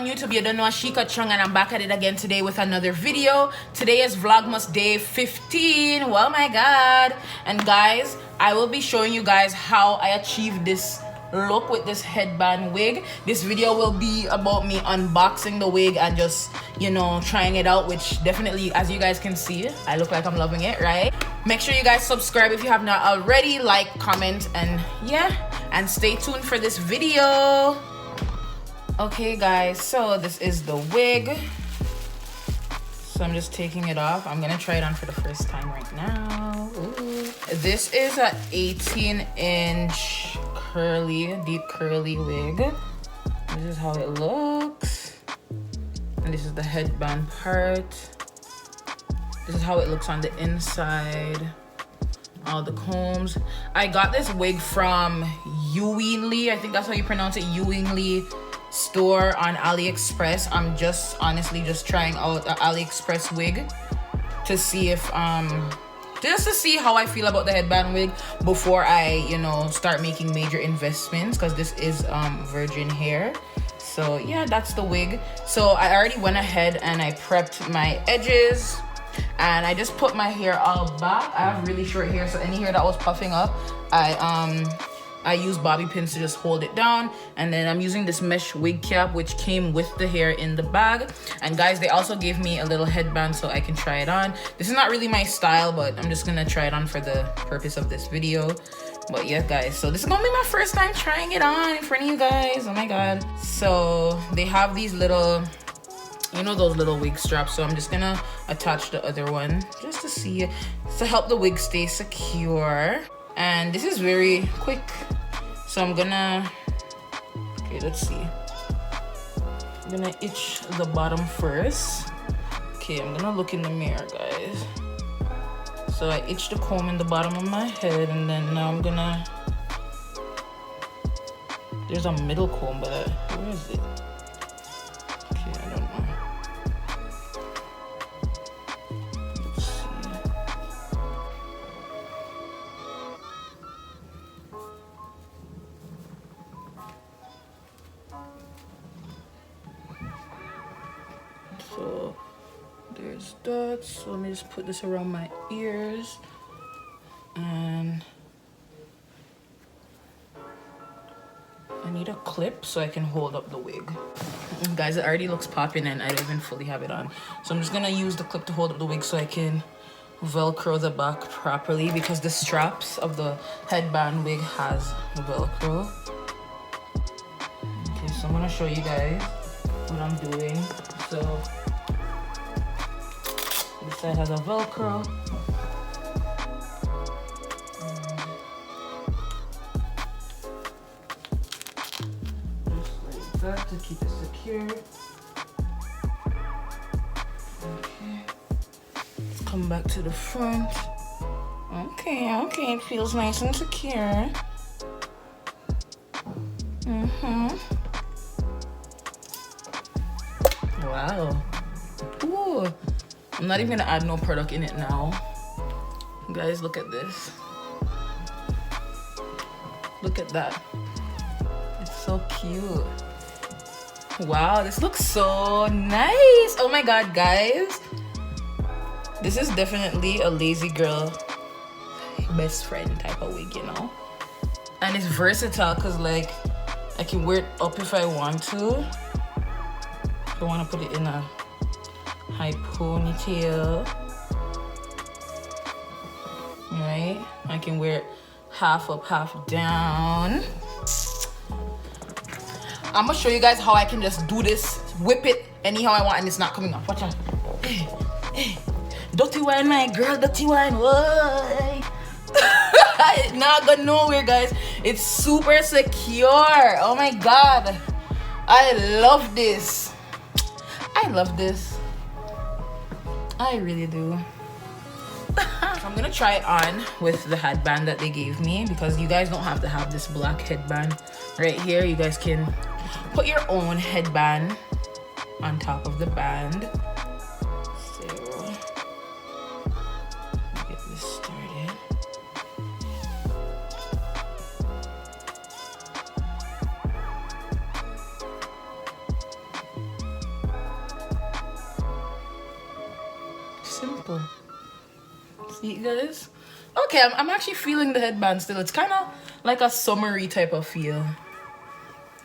Wahgwaaaaan YouTube, you don't know, Shickaa Chung, and I'm back at it again today with another video. Today is Vlogmas day 15. Oh my god. And guys, I will be showing you guys how I achieved this look with this headband wig. This video will be about me unboxing the wig and just, you know, trying it out, which definitely, as you guys can see, I look like I'm loving it, right? Make sure you guys subscribe if you have not already, like, comment, and yeah, and stay tuned for this video. Okay guys, so this is the wig. So I'm just taking it off. I'm gonna try it on for the first time right now. Ooh. This is a 18-inch curly, deep curly wig. This is how it looks. And this is the headband part. This is how it looks on the inside. All the combs. I got this wig from Ewingly. I think that's how you pronounce it, Ewingly store on AliExpress. I'm just honestly just trying out an AliExpress wig to see if just to see how I feel about the headband wig before I, you know, start making major investments, because this is virgin hair. So yeah, that's the wig. So I already went ahead and I prepped my edges, and I just put my hair all back. I have really short hair, so any hair that was puffing up, I use bobby pins to just hold it down. And then I'm using this mesh wig cap, which came with the hair in the bag. And guys, they also gave me a little headband so I can try it on. This is not really my style, but I'm just gonna try it on for the purpose of this video. But yeah guys, so this is gonna be my first time trying it on in front of you guys. Oh my god. So they have these little, you know, those little wig straps. So I'm just gonna attach the other one just to see, to help the wig stay secure. And this is very quick, so I'm gonna, okay, let's see. I'm gonna itch the bottom first. Okay, I'm gonna look in the mirror, guys. So I itched the comb in the bottom of my head, and then now I'm gonna, there's a middle comb, but where is it? Okay, I don't know. Let's see. So there's that. So let me just put this around my ears, and I need a clip so I can hold up the wig. And guys, it already looks popping and I don't even fully have it on. So I'm just gonna use the clip to hold up the wig so I can velcro the back properly, because the straps of the headband wig has velcro. Okay, so I'm gonna show you guys what I'm doing. So this side has a velcro, just like that to keep it secure. Okay, let's come back to the front. Okay, it feels nice and secure. Wow. Ooh. I'm not even gonna add no product in it now. Guys, look at this. Look at that. It's so cute. Wow, this looks so nice. Oh my god, guys. This is definitely a lazy girl best friend type of wig, you know? And it's versatile because, like, I can wear it up if I want to. If I want to put it in a high ponytail, right? I can wear it half up, half down. I'm gonna show you guys how I can just do this, whip it anyhow I want, and it's not coming off. Watch out. Hey. Dirty wine, my girl, dirty wine. Whoa. Not going nowhere, guys. It's super secure. Oh my god. I love this. I love this. I really do. So I'm gonna try it on with the headband that they gave me, because you guys don't have to have this black headband right here. You guys can put your own headband on top of the band. So get this started. You guys? Okay, I'm actually feeling the headband still. It's kind of like a summery type of feel.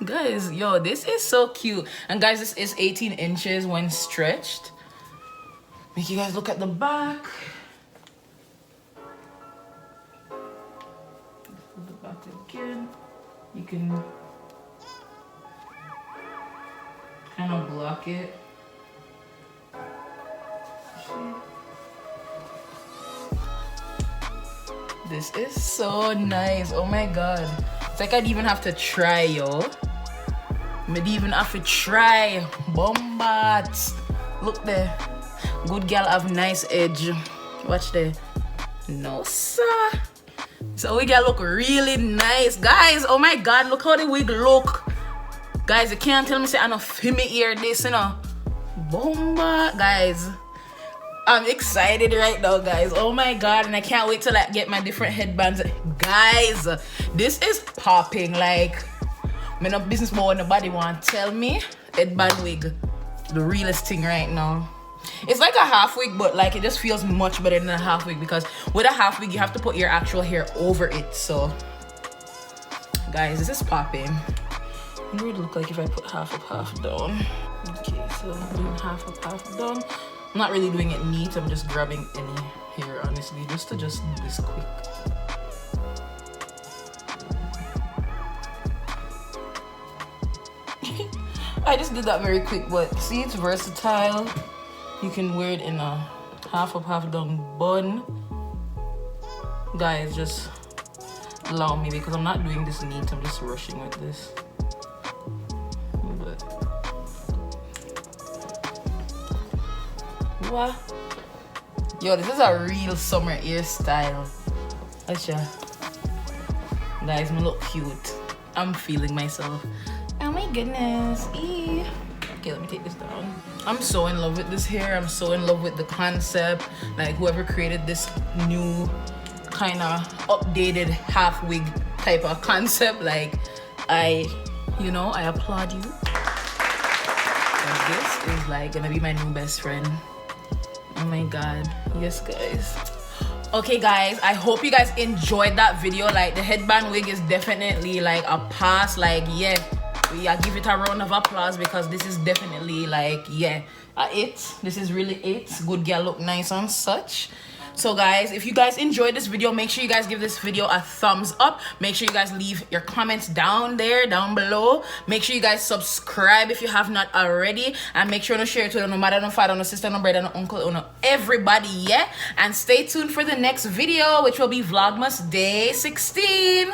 Guys, yo, this is so cute. And guys, this is 18 inches when stretched. Make you guys look at the back. The back again. You can kind of block it. This is so nice. Oh my god. It's like I'd even have to try, yo. I'd even have to try. Bombats. Look there. Good girl have nice edge. Watch there. No, sir. So we gotta look really nice. Guys, oh my god, look how the wig look. Guys, you can't tell me say I know feel me ear this, you know. Bomba. Guys, I'm excited right now, guys. Oh my god, and I can't wait to like get my different headbands. Guys, this is popping. Like, me no business more when nobody want to tell me. Headband wig, the realest thing right now. It's like a half wig, but like it just feels much better than a half wig, because with a half wig you have to put your actual hair over it. So guys, this is popping. What would it look like if I put half up, half down? Okay, so I'm doing half up, half down. I'm not really doing it neat, I'm just grabbing any hair, honestly, just to just do this quick. I just did that very quick, but see, it's versatile. You can wear it in a half up, half down bun. Guys, just allow me, because I'm not doing this neat, I'm just rushing with this. But what? Yo, this is a real summer hairstyle. Asha. Guys, me look cute. I'm feeling myself. Oh my goodness. Eee. Okay, let me take this down. I'm so in love with this hair. I'm so in love with the concept. Like, whoever created this new kind of updated half wig type of concept, like, I applaud you. And this is like gonna be my new best friend. Oh my god. Yes, guys. Okay, guys, I hope you guys enjoyed that video. Like, the headband wig is definitely like a pass. Like, yeah, give it a round of applause, because this is definitely like, yeah, it. This is really it. Good girl, look nice and such. So guys, if you guys enjoyed this video, make sure you guys give this video a thumbs up. Make sure you guys leave your comments down below. Make sure you guys subscribe if you have not already, and make sure to share it to no matter, no father, no sister, no brother, no uncle, no everybody, yeah. And stay tuned for the next video, which will be Vlogmas Day 16.